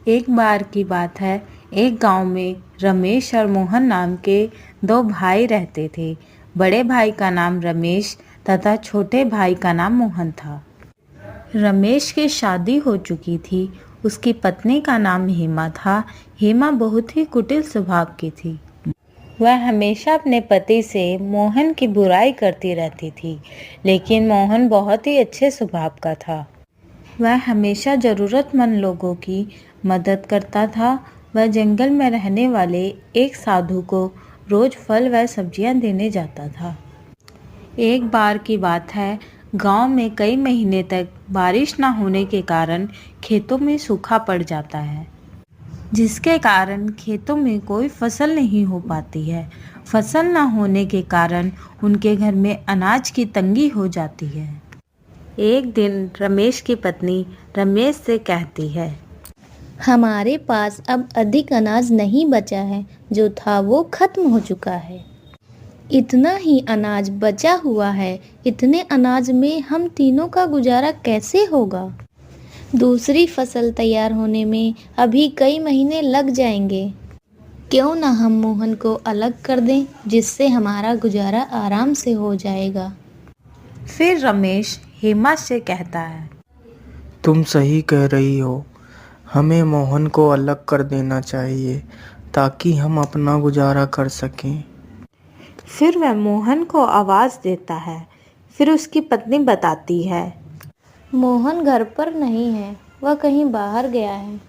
एक बार की बात है, एक गांव में रमेश और मोहन नाम के दो भाई रहते थे। बड़े भाई का नाम रमेश तथा छोटे भाई का नाम मोहन था। रमेश की शादी हो चुकी थी। उसकी पत्नी का नाम हेमा था। हेमा बहुत ही कुटिल स्वभाव की थी। वह हमेशा अपने पति से मोहन की बुराई करती रहती थी, लेकिन मोहन बहुत ही अच्छे स्वभाव का था। वह हमेशा ज़रूरतमंद लोगों की मदद करता था। वह जंगल में रहने वाले एक साधु को रोज़ फल व सब्जियां देने जाता था। एक बार की बात है, गांव में कई महीने तक बारिश न होने के कारण खेतों में सूखा पड़ जाता है, जिसके कारण खेतों में कोई फसल नहीं हो पाती है। फसल न होने के कारण उनके घर में अनाज की तंगी हो जाती है। एक दिन रमेश की पत्नी रमेश से कहती है, हमारे पास अब अधिक अनाज नहीं बचा है, जो था वो खत्म हो चुका है। इतना ही अनाज बचा हुआ है। इतने अनाज में हम तीनों का गुजारा कैसे होगा? दूसरी फसल तैयार होने में अभी कई महीने लग जाएंगे। क्यों ना हम मोहन को अलग कर दें, जिससे हमारा गुजारा आराम से हो जाएगा। फिर रमेश हेमा से कहता है, तुम सही कह रही हो। हमें मोहन को अलग कर देना चाहिए ताकि हम अपना गुजारा कर सकें। फिर वह मोहन को आवाज़ देता है। फिर उसकी पत्नी बताती है, मोहन घर पर नहीं है, वह कहीं बाहर गया है।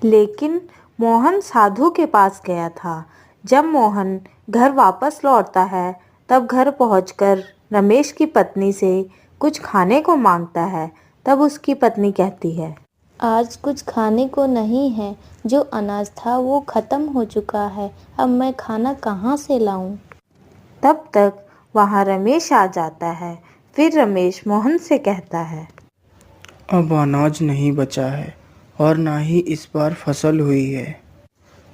लेकिन मोहन साधु के पास गया था। जब मोहन घर वापस लौटता है, तब घर पहुंचकर रमेश की पत्नी से कुछ खाने को मांगता है। तब उसकी पत्नी कहती है, आज कुछ खाने को नहीं है। जो अनाज था वो खत्म हो चुका है। अब मैं खाना कहाँ से लाऊं? तब तक वहाँ रमेश आ जाता है। फिर रमेश मोहन से कहता है, अब अनाज नहीं बचा है और ना ही इस बार फसल हुई है,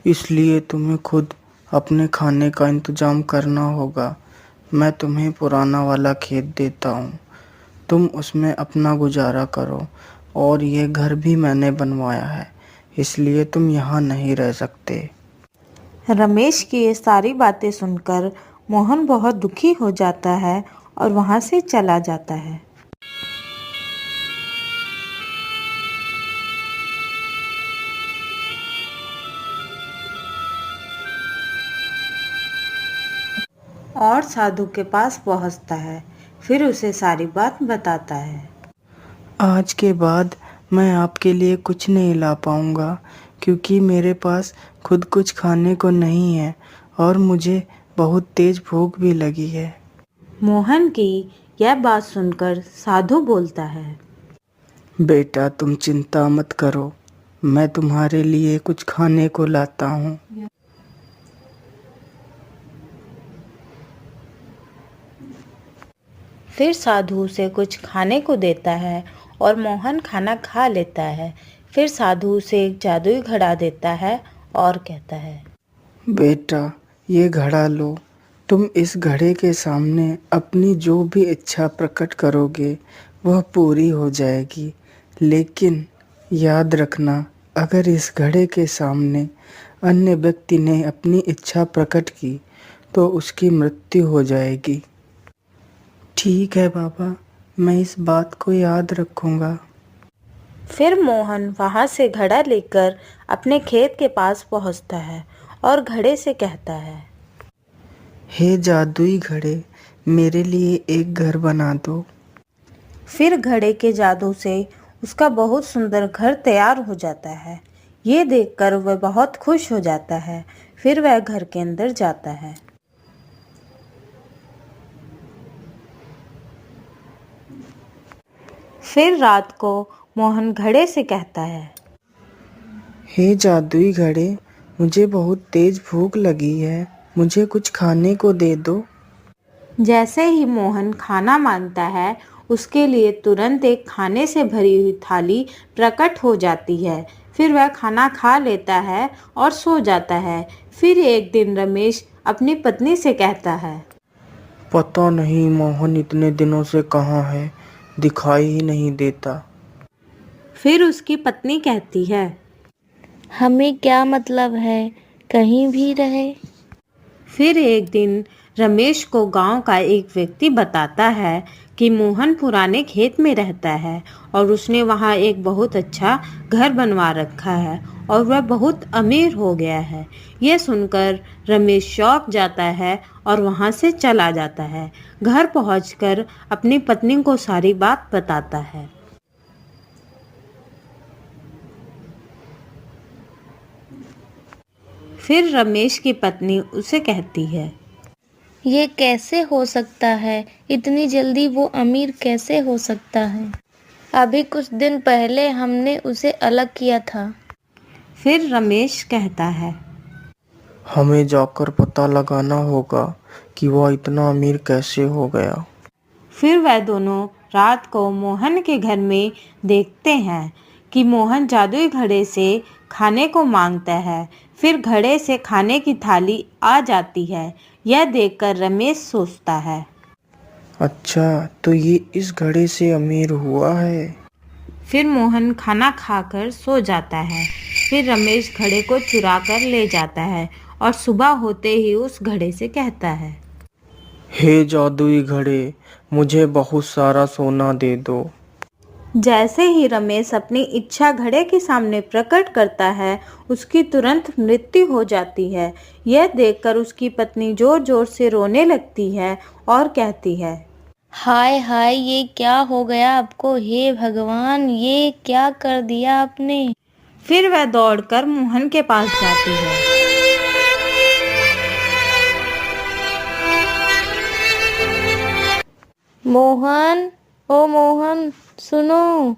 इसलिए तुम्हें खुद अपने खाने का इंतजाम करना होगा। मैं तुम्हें पुराना वाला खेत देता हूँ, तुम उसमें अपना गुजारा करो। और ये घर भी मैंने बनवाया है, इसलिए तुम यहाँ नहीं रह सकते। रमेश की ये सारी बातें सुनकर मोहन बहुत दुखी हो जाता है और वहाँ से चला जाता है। और साधु के पास पहुँचता है। फिर उसे सारी बात बताता है। आज के बाद मैं आपके लिए कुछ नहीं ला पाऊँगा, क्योंकि मेरे पास खुद कुछ खाने को नहीं है और मुझे बहुत तेज भूख भी लगी है। मोहन की यह बात सुनकर साधु बोलता है, बेटा तुम चिंता मत करो, मैं तुम्हारे लिए कुछ खाने को लाता हूँ। फिर साधु उसे कुछ खाने को देता है और मोहन खाना खा लेता है। फिर साधु उसे एक जादुई घड़ा देता है और कहता है, बेटा ये घड़ा लो, तुम इस घड़े के सामने अपनी जो भी इच्छा प्रकट करोगे वह पूरी हो जाएगी। लेकिन याद रखना, अगर इस घड़े के सामने अन्य व्यक्ति ने अपनी इच्छा प्रकट की तो उसकी मृत्यु हो जाएगी। ठीक है बाबा, मैं इस बात को याद रखूंगा। फिर मोहन वहाँ से घड़ा लेकर अपने खेत के पास पहुँचता है और घड़े से कहता है, हे जादुई घड़े, मेरे लिए एक घर बना दो। फिर घड़े के जादू से उसका बहुत सुंदर घर तैयार हो जाता है। ये देखकर वह बहुत खुश हो जाता है। फिर वह घर के अंदर जाता है। फिर रात को मोहन घड़े से कहता है, हे जादुई घड़े, मुझे बहुत तेज भूख लगी है, मुझे कुछ खाने को दे दो। जैसे ही मोहन खाना मांगता है, उसके लिए तुरंत एक खाने से भरी हुई थाली प्रकट हो जाती है। फिर वह खाना खा लेता है और सो जाता है। फिर एक दिन रमेश अपनी पत्नी से कहता है, पता नहीं मोहन इतने दिनों से कहाँ है, दिखाई ही नहीं देता। फिर उसकी पत्नी कहती है, हमें क्या मतलब है, कहीं भी रहे। फिर एक दिन रमेश को गांव का एक व्यक्ति बताता है कि मोहन पुराने खेत में रहता है और उसने वहां एक बहुत अच्छा घर बनवा रखा है और वह बहुत अमीर हो गया है। यह सुनकर रमेश चौंक जाता है और वहां से चला जाता है। घर पहुंचकर अपनी पत्नी को सारी बात बताता है। फिर रमेश की पत्नी उसे कहती है, ये कैसे हो सकता है, इतनी जल्दी वो अमीर कैसे हो सकता है। अभी कुछ दिन पहले हमने उसे अलग किया था। फिर रमेश कहता है, हमें जाकर पता लगाना होगा कि वह इतना अमीर कैसे हो गया। फिर वह दोनों रात को मोहन के घर में देखते हैं कि मोहन जादुई घड़े से खाने को मांगता है। फिर घड़े से खाने की थाली आ जाती है। यह देखकर रमेश सोचता है, अच्छा, तो ये इस घड़े से अमीर हुआ है। फिर मोहन खाना खाकर सो जाता है। फिर रमेश घड़े को चुरा कर ले जाता है और सुबह होते ही उस घड़े से कहता है, हे जादुई घड़े, मुझे बहुत सारा सोना दे दो। जैसे ही रमेश अपनी इच्छा घड़े के सामने प्रकट करता है, उसकी तुरंत मृत्यु हो जाती है। यह देखकर उसकी पत्नी जोर जोर से रोने लगती है और कहती है, हाय हाय, ये क्या हो गया आपको, हे भगवान, ये क्या कर दिया आपने। फिर वह दौड़कर मोहन के पास जाती है। मोहन, ओ मोहन, सुनो।